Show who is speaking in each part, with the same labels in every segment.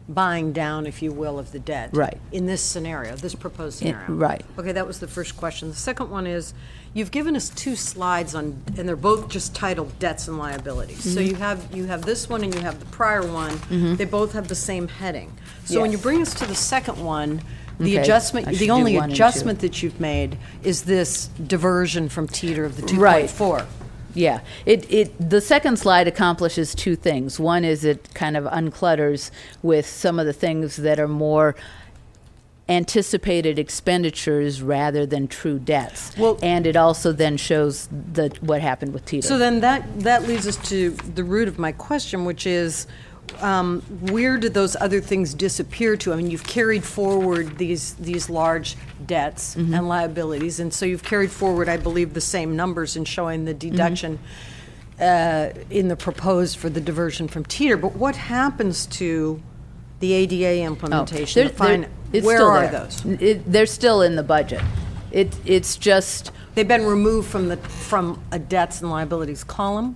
Speaker 1: buying down, if you will, of the debt.
Speaker 2: Right.
Speaker 1: In this scenario, this proposed scenario.
Speaker 2: Right.
Speaker 1: Okay, that was the first question. The second one is, you've given us two slides on, and they're both just titled debts and liabilities. So you have this one and you have the prior one. They both have the same heading. So when you bring us to the second one, the adjustment, the only adjustment that you've made is this diversion from teeter of the 2.4.
Speaker 2: Yeah, the second slide accomplishes two things. One is it kind of unclutters with some of the things that are more anticipated expenditures rather than true debts. Well, and it also then shows what happened with teeter.
Speaker 1: So then that leads us to the root of my question, which is, where did those other things disappear to? I mean, you've carried forward these large debts and liabilities, and so you've carried forward, I believe, the same numbers in showing the deduction in the proposed for the diversion from teeter. But what happens to the ADA implementation? Where are those?
Speaker 2: They're still in the budget. It's just
Speaker 1: they've been removed from a debts and liabilities column?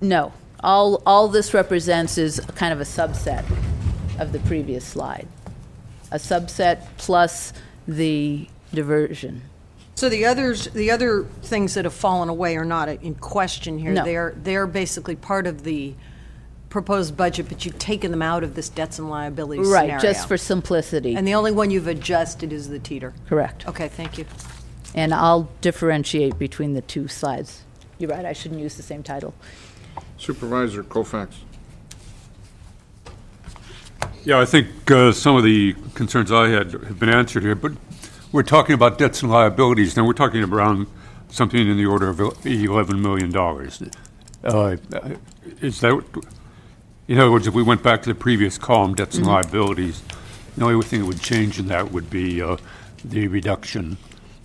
Speaker 2: No. All this represents is kind of a subset of the previous slide. A subset plus the diversion.
Speaker 1: So the other things that have fallen away are not in question here.
Speaker 2: No.
Speaker 1: They're basically part of the proposed budget, but you've taken them out of this debts and liabilities scenario.
Speaker 2: Right, just for simplicity.
Speaker 1: And the only one you've adjusted is the teeter.
Speaker 2: Correct.
Speaker 1: Okay, thank you.
Speaker 2: And I'll differentiate between the two slides. You're right, I shouldn't use the same title.
Speaker 3: Supervisor Koufax.
Speaker 4: Yeah, I think some of the concerns I had have been answered here, but we're talking about debts and liabilities. Now we're talking around something in the order of $11 million. Is that, in other words, if we went back to the previous column, debts and liabilities, the only thing that would change in that would be the reduction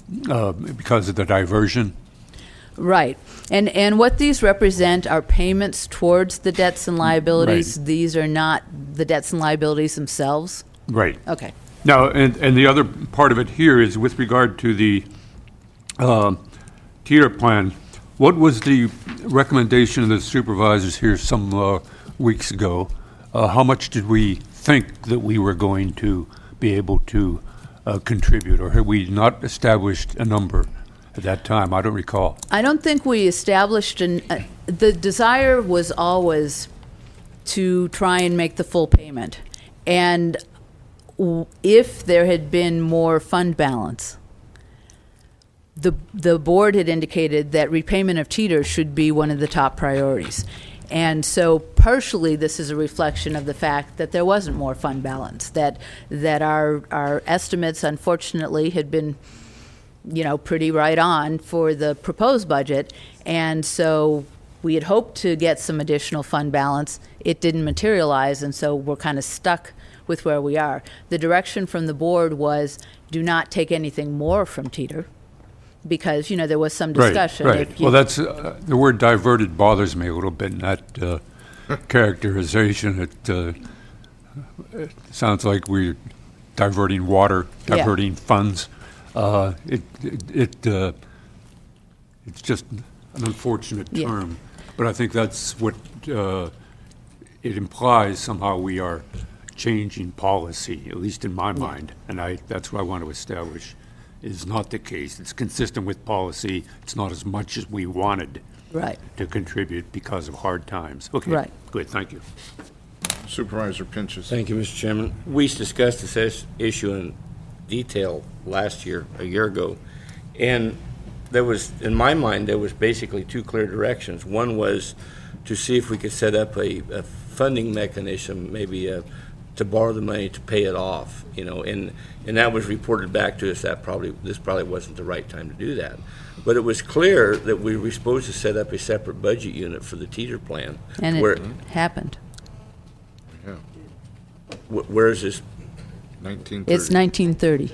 Speaker 4: because of the diversion.
Speaker 2: Right. And what these represent are payments towards the debts and liabilities. Right. These are not the debts and liabilities themselves.
Speaker 4: Right.
Speaker 2: Okay.
Speaker 4: Now, and the other part of it here is with regard to the teeter plan. What was the recommendation of the supervisors here some weeks ago? How much did we think that we were going to be able to contribute, or had we not established a number at that time? I don't recall. I
Speaker 2: don't think we established the desire was always to try and make the full payment. And if there had been more fund balance, the board had indicated that repayment of teeter should be one of the top priorities. And so partially this is a reflection of the fact that there wasn't more fund balance, that our estimates unfortunately had been pretty right on for the proposed budget. And so we had hoped to get some additional fund balance. It didn't materialize, and so we're kind of stuck with where we are. The direction from the board was do not take anything more from teeter because, there was some discussion.
Speaker 4: Right. Well, that's the word diverted bothers me a little bit in that characterization. It sounds like we're diverting water, diverting funds. It's just an unfortunate term, but I think that's what it implies. Somehow we are changing policy, at least in my mind, and that's what I want to establish is not the case. It's consistent with policy. It's not as much as we wanted to contribute because of hard times. Okay, good, thank you.
Speaker 3: Supervisor Pinches.
Speaker 5: Thank you, Mr. Chairman. We discussed this issue in detail a year ago, and there was, in my mind, there was basically two clear directions. One was to see if we could set up a funding mechanism, maybe to borrow the money to pay it off, and that was reported back to us that this probably wasn't the right time to do that. But it was clear that we were supposed to set up a separate budget unit for the teeter plan.
Speaker 2: And it happened.
Speaker 3: Yeah.
Speaker 5: Where is this?
Speaker 3: 1930.
Speaker 2: It's 1930.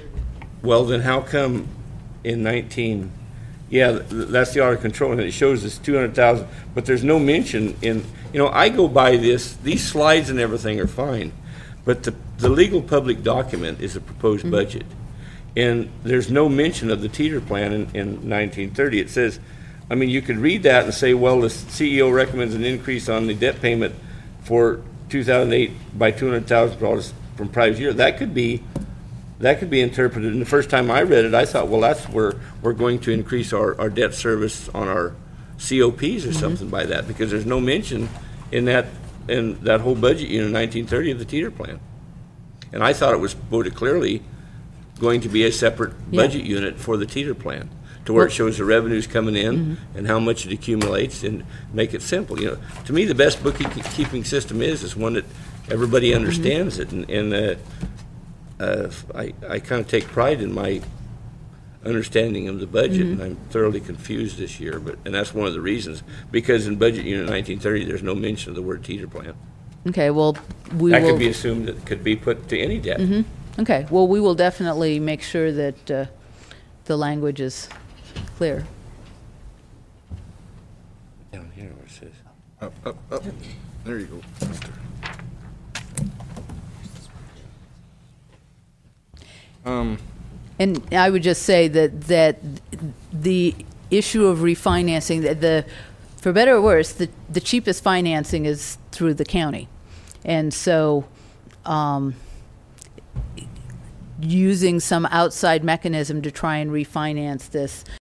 Speaker 5: Well, then how come in that's the audit control, and it shows us 200,000, but there's no mention in, I go by these slides and everything are fine, but the legal public document is a proposed budget, and there's no mention of the teeter plan in 1930. It says, you could read that and say, well, the CEO recommends an increase on the debt payment for 2008 by $200,000 from prior year, that could be interpreted. And the first time I read it, I thought, well, that's where we're going to increase our debt service on our COPs or something by that, because there's no mention in that whole budget unit 1930 of the teeter plan. And I thought it was voted clearly going to be a separate budget unit for the teeter plan, to where it shows the revenues coming in and how much it accumulates, and make it simple. You know, to me, the best bookkeeping system is one that everybody understands it, and I kind of take pride in my understanding of the budget, and I'm thoroughly confused this year. And that's one of the reasons, because in budget unit 1930, there's no mention of the word teeter plan.
Speaker 2: Okay, well,
Speaker 5: that could be assumed that it could be put to any debt.
Speaker 2: Okay, well, we will definitely make sure that the language is clear.
Speaker 5: Down here where it says.
Speaker 3: Up. There you go, mister.
Speaker 2: And I would just say that the issue of refinancing, for better or worse, the cheapest financing is through the county. And so using some outside mechanism to try and refinance this